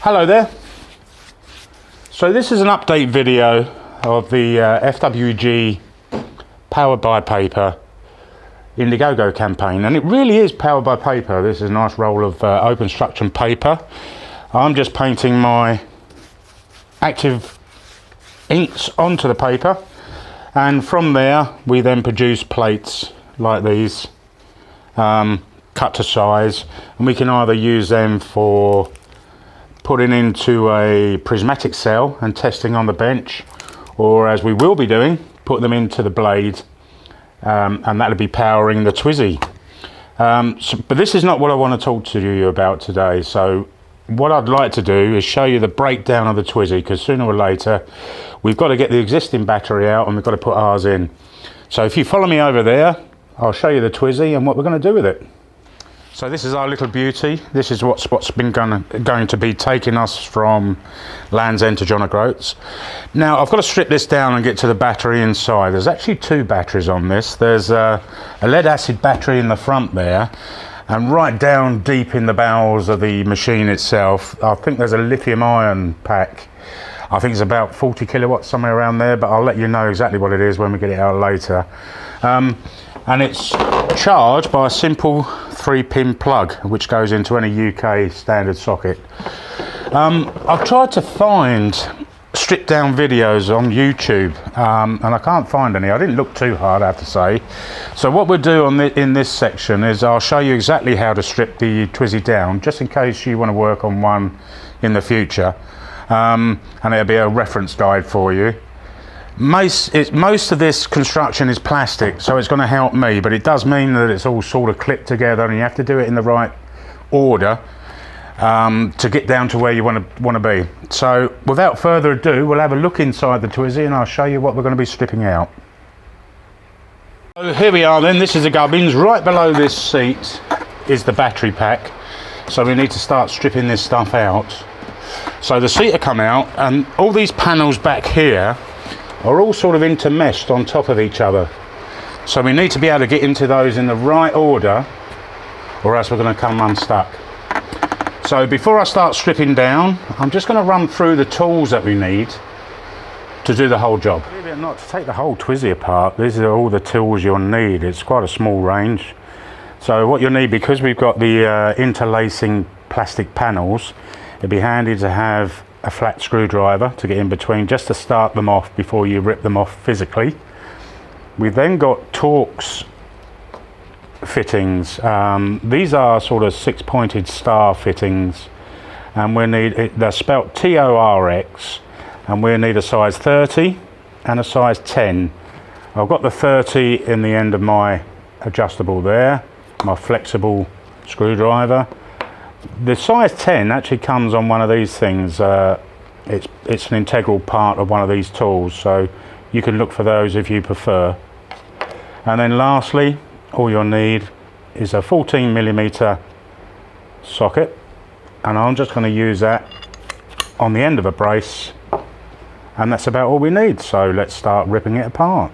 Hello there. So this is an update video of the FWG Powered by Paper Indiegogo campaign, and it really is powered by paper. This is a nice roll of open structure paper. I'm just painting my active inks onto the paper, and from there we then produce plates like these, cut to size, and we can either use them for putting into a prismatic cell and testing on the bench, or as we will be doing, put them into the blade, and that'll be powering the Twizy. But this is not what I want to talk to you about today. So what I'd like to do is show you the breakdown of the Twizy, because sooner or later we've got to get the existing battery out and we've got to put ours in. So if you follow me over there, I'll show you the Twizy and what we're going to do with it. So this is our little beauty. This is what's been going to be taking us from Land's End to John O'Groats. Now I've got to strip this down and get to the battery inside. There's actually two batteries on this. There's a lead acid battery in the front there, and right down deep in the bowels of the machine itself, I think there's a lithium ion pack. I think it's about 40 kilowatts, somewhere around there, but I'll let you know exactly what it is when we get it out later. And it's charged by a simple 3-pin plug, which goes into any UK standard socket. I've tried to find stripped down videos on YouTube, and I can't find any. I didn't look too hard, I have to say. So what we'll do in this section is I'll show you exactly how to strip the Twizy down, just in case you want to work on one in the future, and it'll be a reference guide for you. Most of this construction is plastic, so it's going to help me, but it does mean that it's all sort of clipped together, and you have to do it in the right order to get down to where you want to be. So without further ado, we'll have a look inside the Twizy and I'll show you what we're going to be stripping out. So here we are then. This is the gubbins. Right below this seat is the battery pack, so we need to start stripping this stuff out. So the seat will come out, and all these panels back here are all sort of intermeshed on top of each other, so we need to be able to get into those in the right order, or else we're going to come unstuck. So before I start stripping down, I'm just going to run through the tools that we need to do the whole job. Believe it or not, to take the whole Twizy apart, these are all the tools you'll need. It's quite a small range. So what you'll need, because we've got the interlacing plastic panels, it'd be handy to have a flat screwdriver to get in between, just to start them off before you rip them off physically. We've then got Torx fittings. These are sort of 6-pointed star fittings, and they're spelt TORX, and we need a size 30 and a size 10. I've got the 30 in the end of my adjustable there, my flexible screwdriver. The size 10 actually comes on one of these things. It's an integral part of one of these tools, so you can look for those if you prefer. And then lastly, all you'll need is a 14mm socket, and I'm just going to use that on the end of a brace, and that's about all we need. So let's start ripping it apart.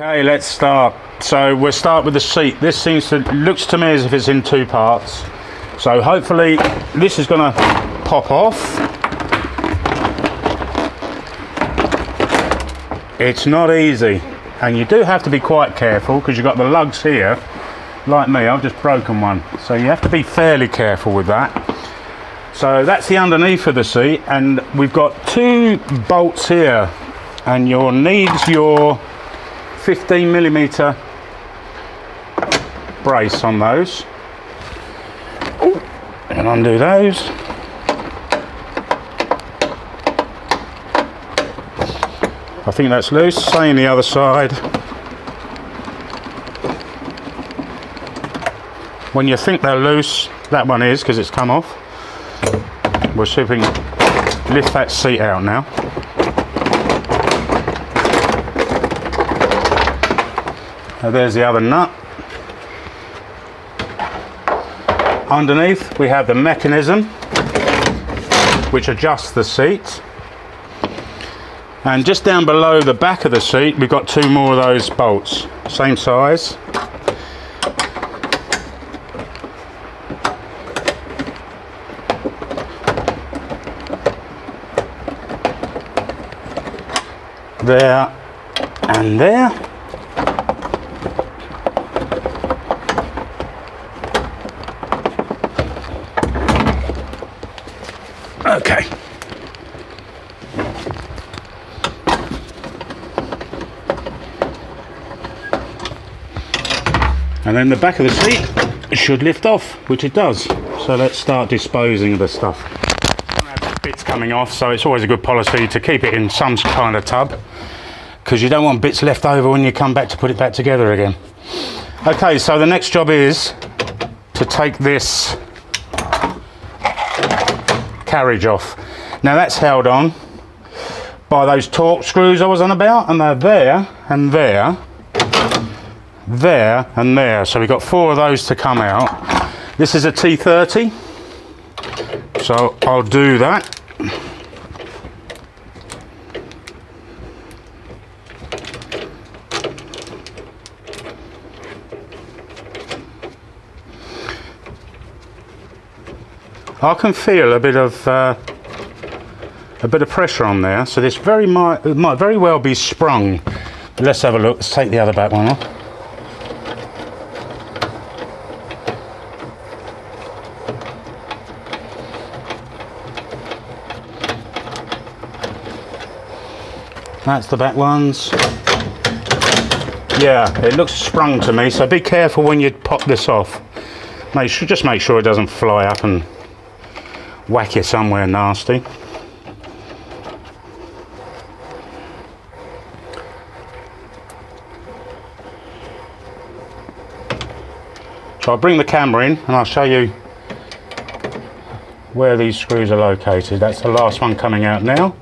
Okay, let's start. So we'll start with the seat. This looks to me as if it's in two parts. So hopefully this is going to pop off. It's not easy, and you do have to be quite careful, because you've got the lugs here. Like me, I've just broken one, so you have to be fairly careful with that. So that's the underneath of the seat, and we've got two bolts here, and you'll need your 15mm brace on those. And undo those. I think that's loose. Same the other side. When you think they're loose, that one is, because it's come off. We'll see if we can lift that seat out now. There's the other nut. Underneath we have the mechanism which adjusts the seat, and just down below the back of the seat we've got two more of those bolts, same size. there and there. Okay. And then the back of the seat should lift off, which it does. So let's start disposing of the stuff. I have bits coming off, so it's always a good policy to keep it in some kind of tub, because you don't want bits left over when you come back to put it back together again. Okay, so the next job is to take this carriage off. Now that's held on by those torque screws I was on about, and they're there and there, there and there. So we've got 4 of those to come out. This is a T30, so I'll do that. I can feel a bit of pressure on there, so this might very well be sprung. Let's have a look. Let's take the other back one off. That's the back ones. Yeah, it looks sprung to me, so be careful when you pop this off. Just make sure it doesn't fly up and whack you somewhere nasty. So I'll bring the camera in and I'll show you where these screws are located. That's the last one coming out now.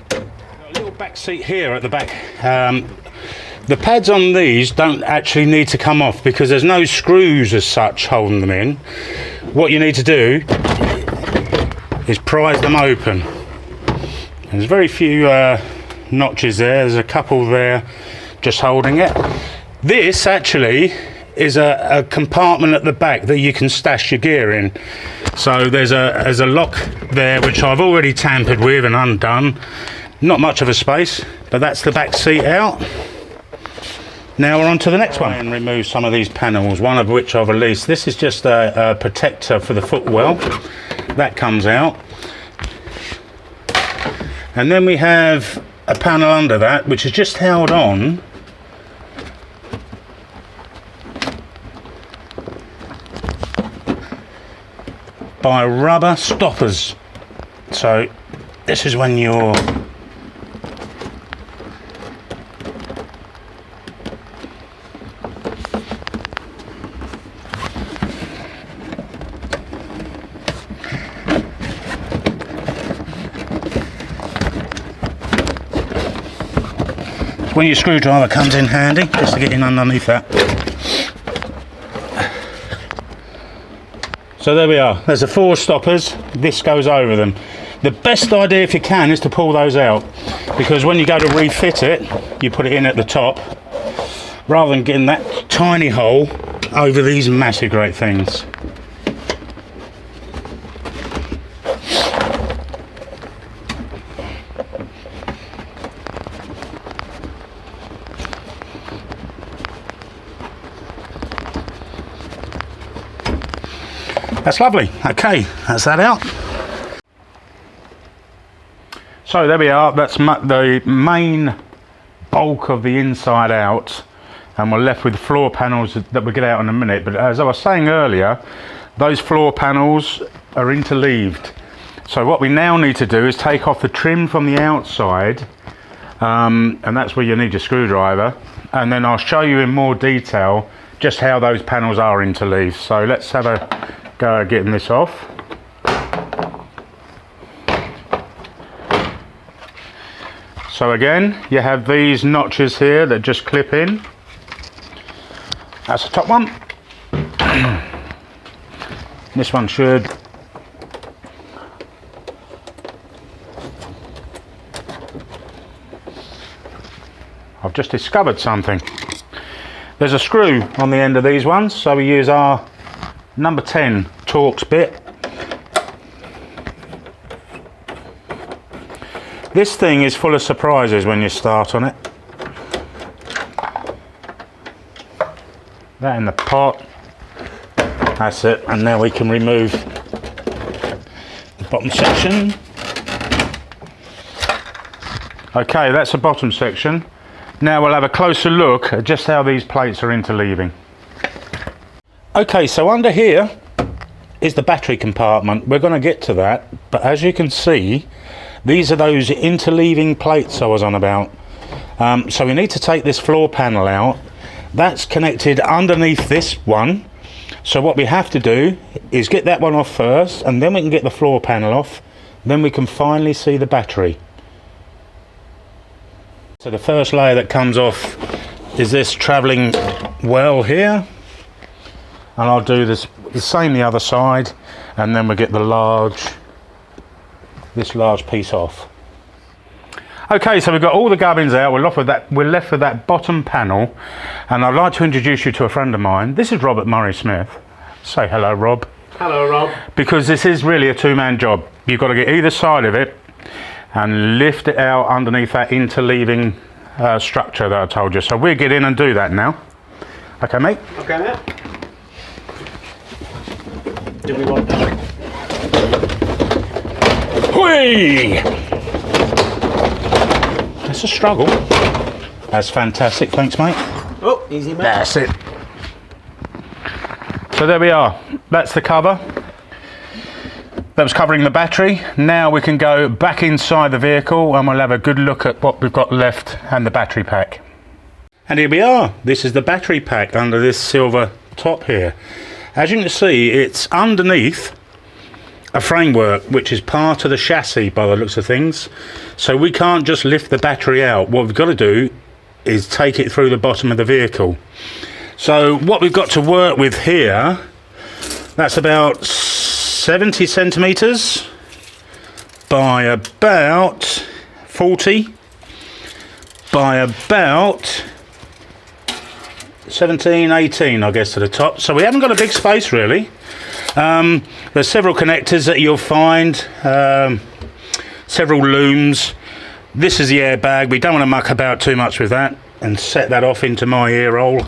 Got a little back seat here at the back. The pads on these don't actually need to come off because there's no screws as such holding them in. What you need to do is prise them open. There's very few notches there. There's a couple there just holding it. This actually is a compartment at the back that you can stash your gear in. So there's a lock there which I've already tampered with and undone. Not much of a space, but that's the back seat out. Now we're on to the next one. And remove some of these panels, one of which I've released. This is just a protector for the footwell. That comes out. And then we have a panel under that, which is just held on by rubber stoppers. So this is when you're when your screwdriver comes in handy, just to get in underneath that. So there we are, there's the 4 stoppers, this goes over them. The best idea if you can is to pull those out, because when you go to refit it, you put it in at the top, rather than getting that tiny hole over these massive great things. That's lovely. Okay, that's that out. So there we are. That's the main bulk of the inside out, and we're left with floor panels that we'll get out in a minute. But as I was saying earlier, those floor panels are interleaved. So what we now need to do is take off the trim from the outside, and that's where you need your screwdriver. And then I'll show you in more detail just how those panels are interleaved. So let's have a go at getting this off. So again, you have these notches here that just clip in. That's the top one. This one should. I've just discovered something. There's a screw on the end of these ones, so we use our number 10 Torx bit. This thing is full of surprises when you start on it. That in the pot. That's it, and now we can remove the bottom section. Okay, that's the bottom section. Now we'll have a closer look at just how these plates are interleaving. Okay, so under here is the battery compartment. We're going to get to that, but as you can see, these are those interleaving plates I was on about. So we need to take this floor panel out. That's connected underneath this one. So what we have to do is get that one off first, and then we can get the floor panel off. Then we can finally see the battery. So the first layer that comes off is this travelling well here. And I'll do this the same the other side, and then we'll get this large piece off. Okay, so we've got all the gubbins out. We're left with that bottom panel, and I'd like to introduce you to a friend of mine. This is Robert Murray Smith. Say hello, Rob. Hello, Rob. Because this is really a two-man job. You've got to get either side of it and lift it out underneath that interleaving structure that I told you. So we'll get in and do that now. Okay, mate? Okay, mate. Do we want that? Whee! It's a struggle. That's fantastic, thanks mate. Oh, easy mate. That's it. So there we are. That's the cover. That was covering the battery. Now we can go back inside the vehicle and we'll have a good look at what we've got left and the battery pack. And here we are. This is the battery pack under this silver top here. As you can see, it's underneath a framework which is part of the chassis by the looks of things. So we can't just lift the battery out. What we've got to do is take it through the bottom of the vehicle. So what we've got to work with here, that's about 70 centimetres by about 40 by about 17, 18 I guess to the top. So we haven't got a big space really. There's several connectors that you'll find, several looms. This is the airbag. We don't want to muck about too much with that and set that off into my ear hole.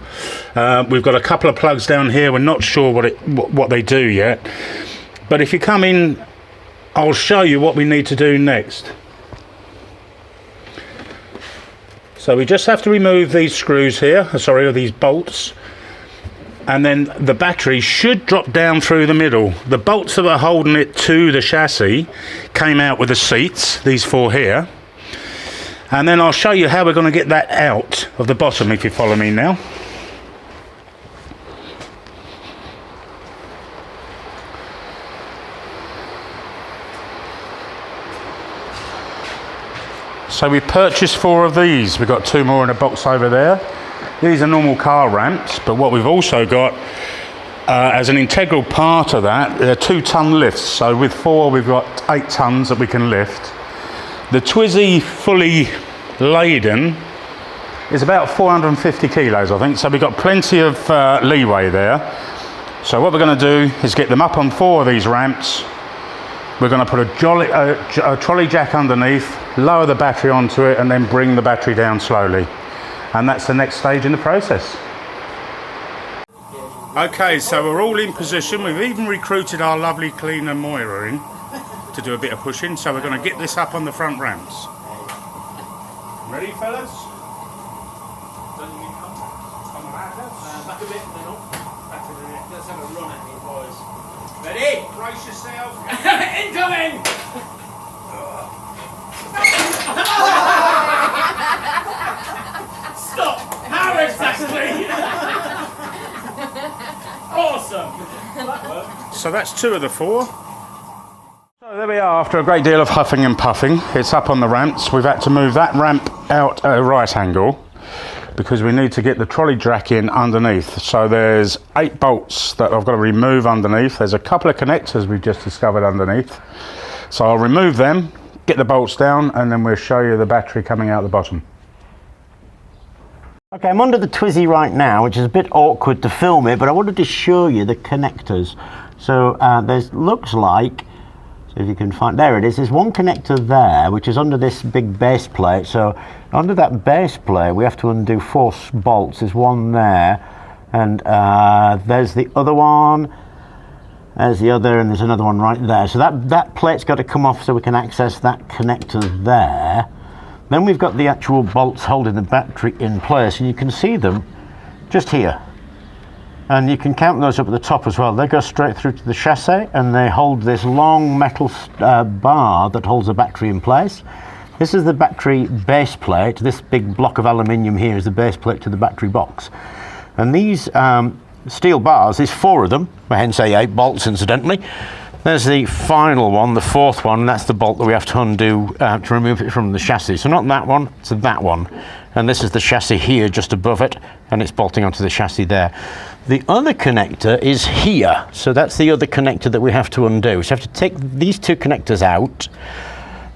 We've got a couple of plugs down here. We're not sure what they do yet, but if you come in, I'll show you what we need to do next. So we just have to remove these screws here, or these bolts, and then the battery should drop down through the middle. The bolts that are holding it to the chassis came out with the seats, these four here. And then I'll show you how we're going to get that out of the bottom, if you follow me now. So we purchased 4 of these. We've got 2 more in a box over there. These are normal car ramps, but what we've also got as an integral part of that, they're 2-ton lifts. So with 4, we've got 8 tons that we can lift. The Twizy fully laden is about 450 kilos, I think. So we've got plenty of leeway there. So what we're going to do is get them up on 4 of these ramps. We're going to put a trolley jack underneath, lower the battery onto it, and then bring the battery down slowly. And that's the next stage in the process. Okay, so we're all in position. We've even recruited our lovely cleaner Moira in to do a bit of pushing. So we're going to get this up on the front ramps. Ready, fellas? Back a bit, then up. Back a bit. Let's have a run at it, boys. Ready? Brace yourself. Incoming! Stop! How exactly? Awesome! So that's 2 of the 4. So there we are, after a great deal of huffing and puffing. It's up on the ramps. We've had to move that ramp out at a right angle because we need to get the trolley jack in underneath. So there's 8 bolts that I've got to remove underneath. There's a couple of connectors we've just discovered underneath. So I'll remove them, get the bolts down, and then we'll show you the battery coming out the bottom. Okay, I'm under the Twizy right now, which is a bit awkward to film it, but I wanted to show you the connectors. So there's looks like, so if you can find, there it is, there's one connector there which is under this big base plate. So under that base plate we have to undo 4 bolts. There's one there, and there's the other one, there's the other, and there's another one right there. So that plate's got to come off so we can access that connector there. Then we've got the actual bolts holding the battery in place, and you can see them just here. And you can count those up at the top as well. They go straight through to the chassis, and they hold this long metal bar that holds the battery in place. This is the battery base plate. This big block of aluminium here is the base plate to the battery box. And these steel bars, there's 4 of them, hence 8 bolts incidentally. There's the final one, the 4th one, that's the bolt that we have to undo to remove it from the chassis. So not that one, it's that one. And this is the chassis here just above it, and it's bolting onto the chassis there. The other connector is here, so that's the other connector that we have to undo. So we have to take these 2 connectors out,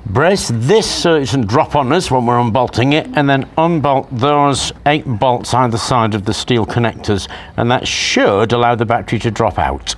brace this so it doesn't drop on us when we're unbolting it, and then unbolt those 8 bolts either side of the steel connectors, and that should allow the battery to drop out.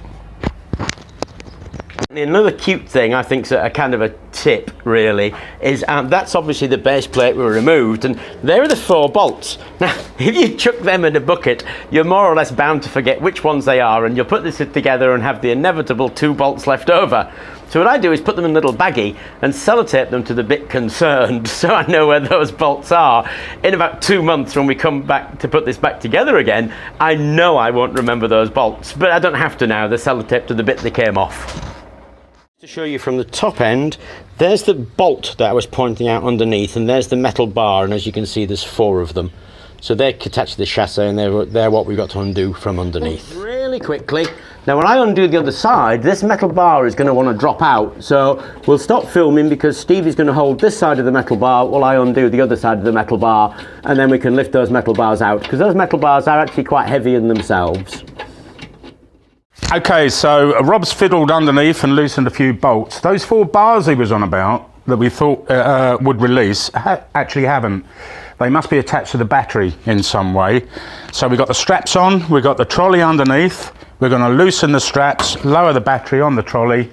Another cute thing, I think, a kind of a tip really, is that's obviously the base plate we removed, and there are the 4 bolts. Now, if you chuck them in a bucket, you're more or less bound to forget which ones they are, and you'll put this together and have the inevitable 2 bolts left over. So what I do is put them in a little baggie and sellotape them to the bit concerned, so I know where those bolts are. In about 2 months, when we come back to put this back together again, I know I won't remember those bolts, but I don't have to now. They're sellotaped to the bit they came off. To show you from the top end, there's the bolt that I was pointing out underneath, and there's the metal bar, and as you can see there's 4 of them. So they're attached to the chassis, and they're what we've got to undo from underneath. Really quickly, now when I undo the other side, this metal bar is going to want to drop out, so we'll stop filming because Steve is going to hold this side of the metal bar while I undo the other side of the metal bar, and then we can lift those metal bars out, because those metal bars are actually quite heavy in themselves. Okay, so Rob's fiddled underneath and loosened a few bolts. Those 4 bars he was on about that we thought would release actually haven't. They must be attached to the battery in some way. So we've got the straps on, we've got the trolley underneath. We're going to loosen the straps, lower the battery on the trolley,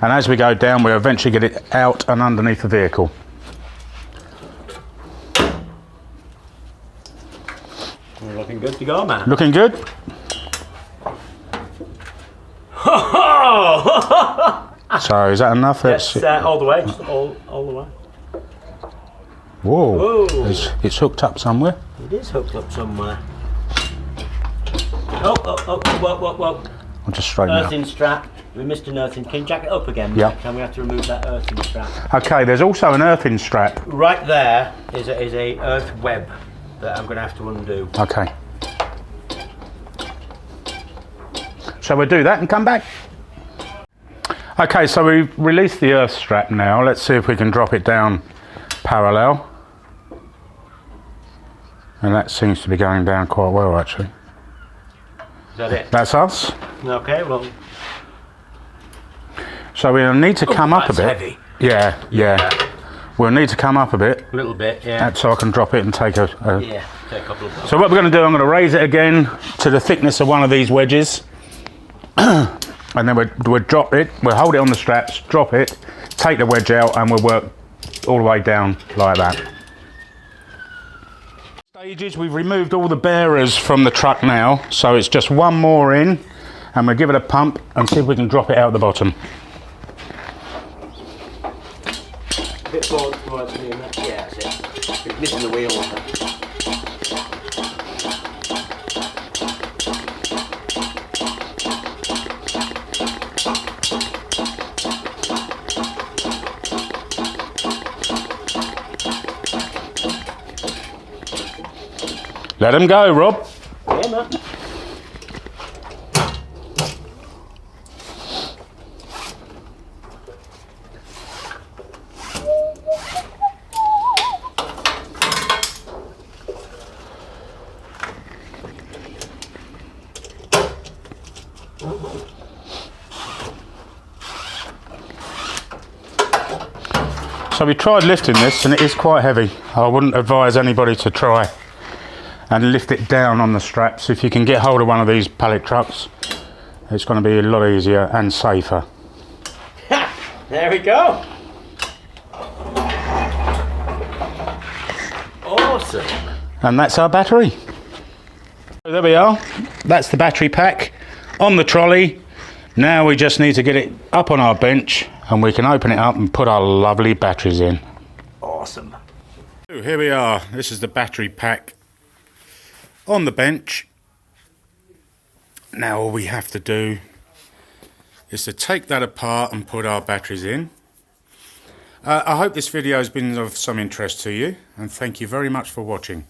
and as we go down we'll eventually get it out and underneath the vehicle. We're looking good to go, man. Looking good? So is that enough? Yes, all the way, all the way. Whoa, it's hooked up somewhere. It is hooked up somewhere. Whoa. I'll just straighten it up. Earthing strap. We missed an earthing. Can you jack it up again? Yeah. Can we have to remove that earthing strap? Okay, there's also an earthing strap. Right there is a earth web that I'm going to have to undo. Okay. Shall we do that and come back? Okay, so we've released the earth strap now. Let's see if we can drop it down parallel. And that seems to be going down quite well, actually. Is that it? That's us. Okay, well. So we'll need to come up a bit. Heavy. Yeah. We'll need to come up a bit. A little bit, yeah. So I can drop it and take a take a couple of bolts. So what we're going to do, I'm going to raise it again to the thickness of one of these wedges. And then we'll drop it, we'll hold it on the straps, drop it, take the wedge out, and we'll work all the way down like that. Stages, we've removed all the bearers from the truck now, so it's just one more in, and we'll give it a pump and see if we can drop it out the bottom. A bit forward towards me, and that's, yeah, that's it. We're missing the wheel. Let them go, Rob. Yeah, man. So we tried lifting this and it is quite heavy. I wouldn't advise anybody to try and lift it down on the straps. If you can get hold of one of these pallet trucks, it's going to be a lot easier and safer. There we go. Awesome. And that's our battery. So there we are. That's the battery pack on the trolley. Now we just need to get it up on our bench and we can open it up and put our lovely batteries in. Awesome. So here we are. This is the battery pack on the bench. Now all we have to do is to take that apart and put our batteries in. I hope this video has been of some interest to you, and thank you very much for watching.